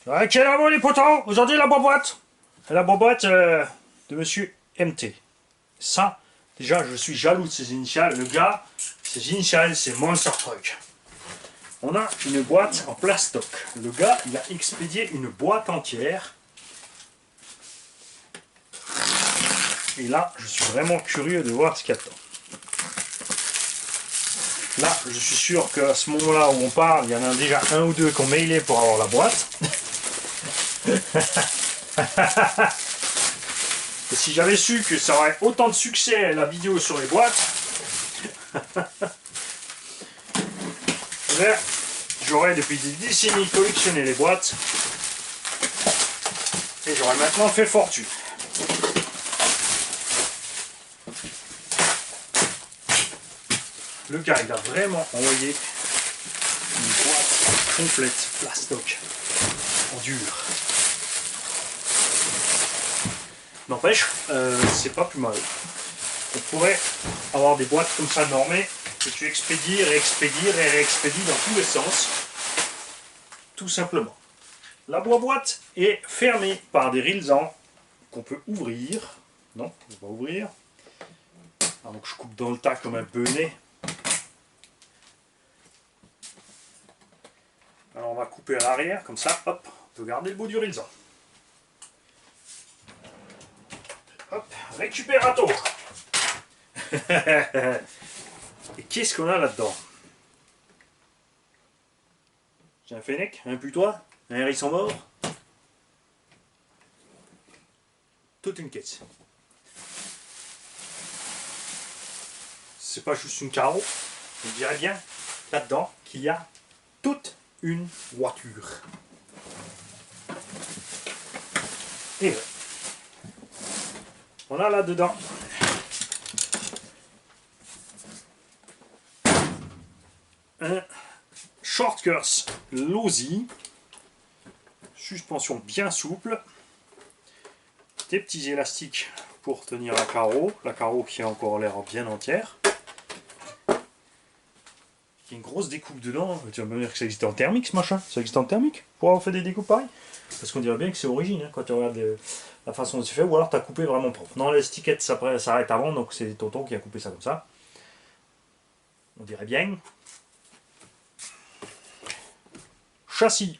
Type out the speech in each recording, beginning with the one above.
Ok, là, bon, les potents, aujourd'hui la boîte. La boîte de monsieur MT. Ça, déjà, je suis jaloux de ses initiales. Le gars, ses initiales, c'est Monster Truck. On a une boîte en plastoc. Le gars, il a expédié une boîte entière. Et là, je suis vraiment curieux de voir ce qu'il y a dedans. Là, je suis sûr qu'à ce moment-là où on parle, il y en a déjà un ou deux qui ont mailé pour avoir la boîte. Et si j'avais su que ça aurait autant de succès la vidéo sur les boîtes, j'aurais depuis des décennies collectionné les boîtes et j'aurais maintenant fait fortune. Le gars, il a vraiment envoyé une boîte complète plastoc en dur. N'empêche, c'est pas plus mal. On pourrait avoir des boîtes comme ça normées que tu expédies, réexpédies, réexpédies dans tous les sens. Tout simplement. La boîte est fermée par des rilsans qu'on peut ouvrir. Non, on ne peut pas ouvrir. Alors, donc je coupe dans le tas comme un benet. Alors on va couper à l'arrière, comme ça, hop, on peut garder le bout du rilsan. Hop, récupérato. Et qu'est-ce qu'on a là-dedans? J'ai un fennec, un putois, un hérisson mort. Toute une caisse. C'est pas juste une carreau. On dirait bien là-dedans qu'il y a toute une voiture. Et ouais. On a là-dedans un short course Losi, suspension bien souple, des petits élastiques pour tenir la carreau qui a encore l'air bien entière. Il y a une grosse découpe dedans. Tu vas me dire que ça existe en thermique ce machin? Ça existe en thermique pour avoir fait des découpes pareilles? Parce qu'on dirait bien que c'est origine hein, quand tu regardes la façon dont c'est fait, ou alors tu as coupé vraiment propre. Non, les tickets ça s'arrête avant, donc c'est tonton qui a coupé ça comme ça. On dirait bien. Châssis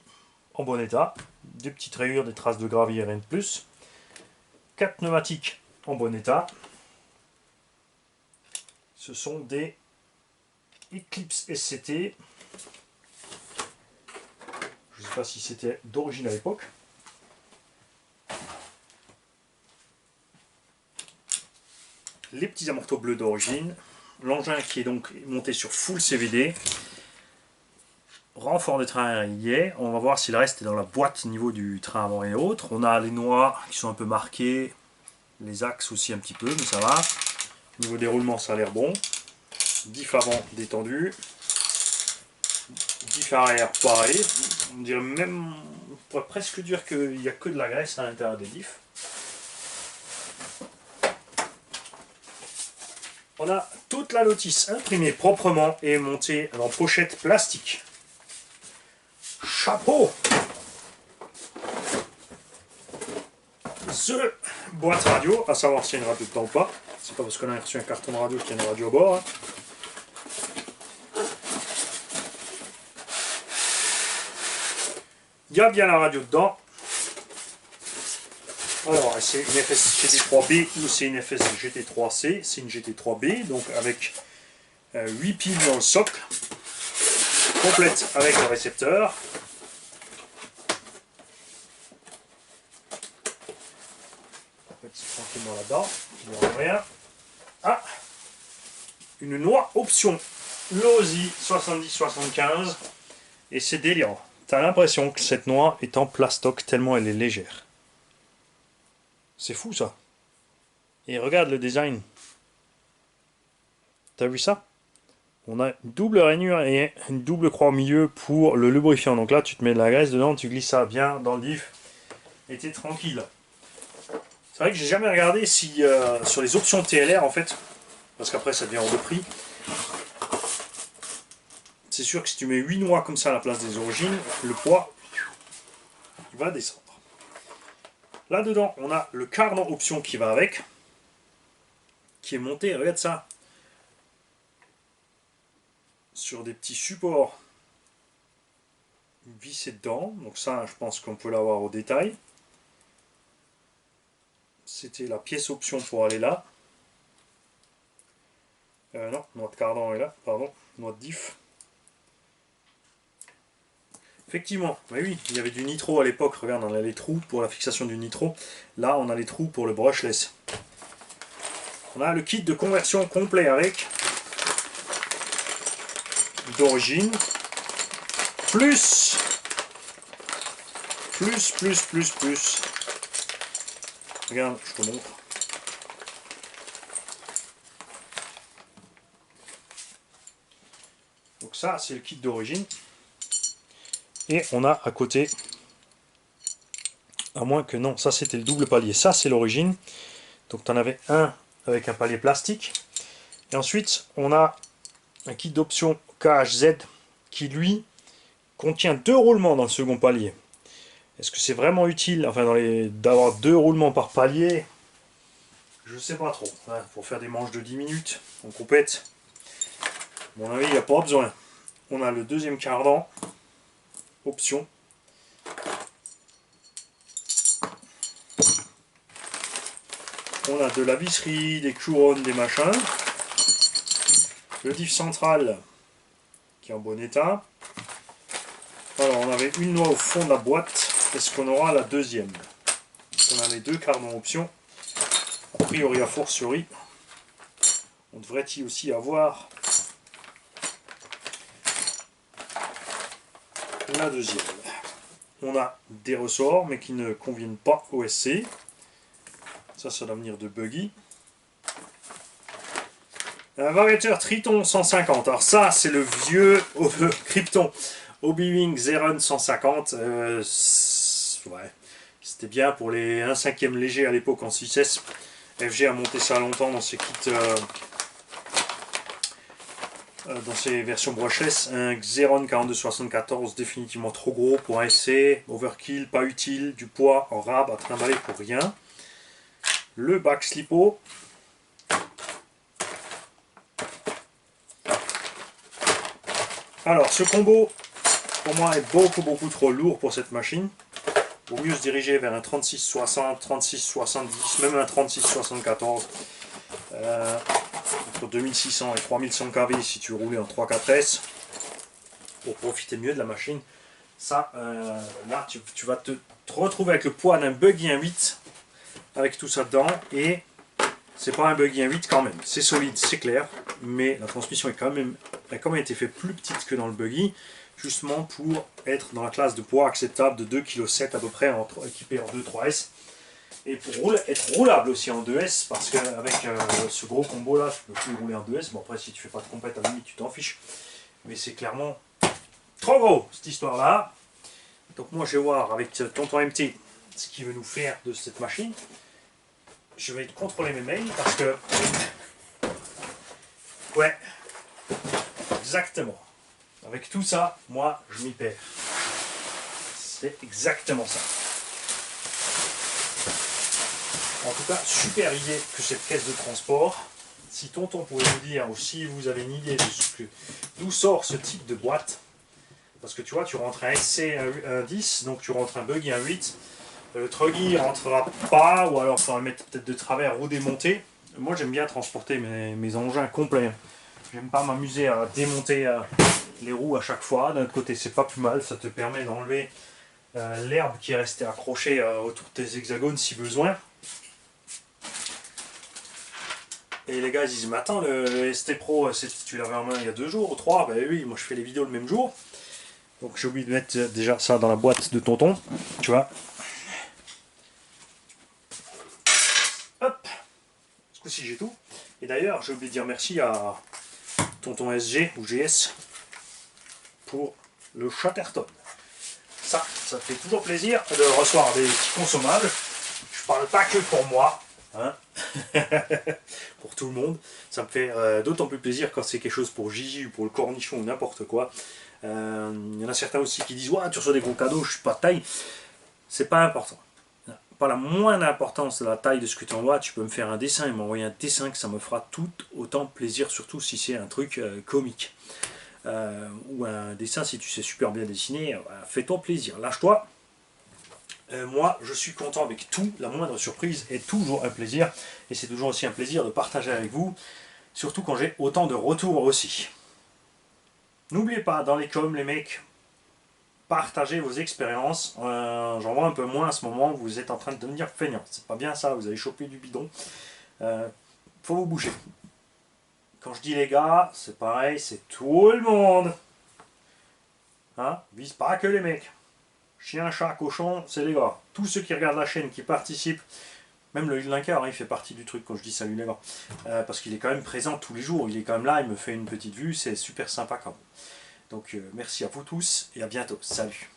en bon état, des petites rayures, des traces de gravier, rien de plus. 4 pneumatiques en bon état. Ce sont des Eclipse SCT. Je ne sais pas si c'était d'origine à l'époque. Les petits amortos bleus d'origine. L'engin qui est donc monté sur full CVD. Renfort de train il y est. On va voir si le reste est dans la boîte au niveau du train avant et autres. On a les noix qui sont un peu marquées. Les axes aussi un petit peu, mais ça va. Au niveau des roulements, ça a l'air bon. Diff avant détendu. Diff arrière pareil. On dirait même, on pourrait presque dire qu'il n'y a que de la graisse à l'intérieur des diffs. On a toute la notice imprimée proprement et montée en pochette plastique. Chapeau! Ce boîte radio, à savoir s'il y a une radio dedans ou pas. C'est pas parce qu'on a reçu un carton de radio qu'il y a une radio à bord. Hein. Il y a bien la radio dedans. Alors, c'est une FS GT3B ou c'est une FS GT3C. C'est une GT3B, donc avec 8 piles dans le socle. Complète avec le récepteur. Tranquillement là-dedans, il n'y a rien. Ah, une noix option Losi 70-75 et c'est délirant. Tu as l'impression que cette noix est en plastoc tellement elle est légère. C'est fou ça. Et regarde le design. T'as vu ça? On a une double rainure et une double croix au milieu pour le lubrifiant. Donc là tu te mets de la graisse dedans, tu glisses ça bien dans le diff et t'es tranquille. C'est vrai que j'ai jamais regardé si sur les options TLR en fait, parce qu'après ça devient hors de prix. C'est sûr que si tu mets 8 noix comme ça à la place des origines, le poids il va descendre. Là-dedans, on a le cardan option qui va avec, qui est monté, regarde ça, sur des petits supports vissés dedans. Donc ça, je pense qu'on peut l'avoir au détail. C'était la pièce option pour aller là. Non, noix de cardan est là, pardon, noix de diff. Effectivement, mais oui, il y avait du nitro à l'époque, regarde, on a les trous pour la fixation du nitro. Là, on a les trous pour le brushless. On a le kit de conversion complet avec, d'origine, plus. Regarde, je te montre. Donc ça, c'est le kit d'origine. Et on a à côté, à moins que non, ça c'était le double palier, ça c'est l'origine. Donc tu en avais un avec un palier plastique. Et ensuite, on a un kit d'option KHZ qui lui contient 2 roulements dans le second palier. Est-ce que c'est vraiment utile, enfin d'avoir 2 roulements par palier? Je sais pas trop. Pour faire des manches de 10 minutes en compète, à mon avis, il n'y a pas besoin. On a le deuxième cardan, option. On a de la visserie, des couronnes, des machins. Le diff central qui est en bon état. Alors on avait une noix au fond de la boîte. Est-ce qu'on aura la deuxième? On a les 2 cardans options. A priori, a fortiori, on devrait y aussi avoir la deuxième. On a des ressorts mais qui ne conviennent pas au SC. Ça doit venir de Buggy. Un variateur Triton 150. Alors ça, c'est le vieux Krypton Hobby-Wing Xeron 150. Ouais, c'était bien pour les 1/5 léger à l'époque en 6S. FG a monté ça longtemps dans ses kits, dans ses versions brushless. Un Xeron 4274, définitivement trop gros pour un SC. Overkill, pas utile. Du poids en rab à trimballer pour rien. Le back slipo. Alors ce combo pour moi est beaucoup trop lourd pour cette machine. Il vaut mieux se diriger vers un 3660, 3670, même un 3674. Entre 2600 et 3100 kV si tu roulais en 3/4S pour profiter mieux de la machine. Ça, là tu vas te retrouver avec le poids d'un Buggy 1.8 avec tout ça dedans, et c'est pas un Buggy 1.8 quand même. C'est solide, c'est clair, mais la transmission est quand même, a quand même été fait plus petite que dans le Buggy, justement pour être dans la classe de poids acceptable de 2,7 kg à peu près, équipé en 2.3S, et pour être roulable aussi en 2S, parce qu'avec ce gros combo là, tu peux plus rouler en 2S. Bon, après si tu fais pas de compète, à la limite tu t'en fiches, mais c'est clairement trop gros cette histoire là. Donc moi je vais voir avec Tonton MT ce qu'il veut nous faire de cette machine. Je vais contrôler mes mails parce que, ouais, exactement, avec tout ça, moi je m'y perds. C'est exactement ça. En tout cas, super idée que cette caisse de transport. Si Tonton pouvait nous dire, ou si vous avez une idée de d'où sort ce type de boîte, parce que tu vois, tu rentres un SC un 10, donc tu rentres un Buggy un 8, le Truggy rentrera pas, ou alors il faudra le mettre peut-être de travers ou démonter. Moi j'aime bien transporter mes engins complets. J'aime pas m'amuser à démonter les roues à chaque fois. D'un autre côté, c'est pas plus mal, ça te permet d'enlever l'herbe qui est restée accrochée autour de tes hexagones si besoin. Et les gars ils disent, mais attends, le ST Pro, tu l'avais en main il y a 2 jours ou 3. Ben oui, moi je fais les vidéos le même jour. Donc j'ai oublié de mettre déjà ça dans la boîte de Tonton, tu vois. Hop, ce coup-ci j'ai tout. Et d'ailleurs, j'ai oublié de dire merci à Tonton SG ou GS pour le Chatterton. Ça fait toujours plaisir de recevoir des petits consommables. Je parle pas que pour moi, hein. Pour tout le monde. Ça me fait d'autant plus plaisir quand c'est quelque chose pour Gigi ou pour le cornichon ou n'importe quoi. Il y en a certains aussi qui disent, ouais, tu reçois des gros cadeaux, je suis pas de taille. c'est pas important. Pas la moindre importance de la taille de ce que tu envoies. Tu peux me faire un dessin et m'envoyer un dessin que ça me fera tout autant plaisir, surtout si c'est un truc comique. Ou un dessin, si tu sais super bien dessiner, fais-toi plaisir, lâche-toi. Moi, je suis content avec tout, la moindre surprise est toujours un plaisir, et c'est toujours aussi un plaisir de partager avec vous, surtout quand j'ai autant de retours aussi. N'oubliez pas, dans les coms, les mecs, partagez vos expériences. J'en vois un peu moins à ce moment, vous êtes en train de devenir feignant. C'est pas bien ça, vous avez chopé du bidon. Faut vous bouger. Quand je dis les gars, c'est pareil, c'est tout le monde. Hein, vise pas que les mecs. Chien, chat, cochon, c'est les gars. Tous ceux qui regardent la chaîne, qui participent, même le Linkard, hein, il fait partie du truc quand je dis salut les gars. Parce qu'il est quand même présent tous les jours, il est quand même là, il me fait une petite vue, c'est super sympa quand même. Donc merci à vous tous et à bientôt. Salut.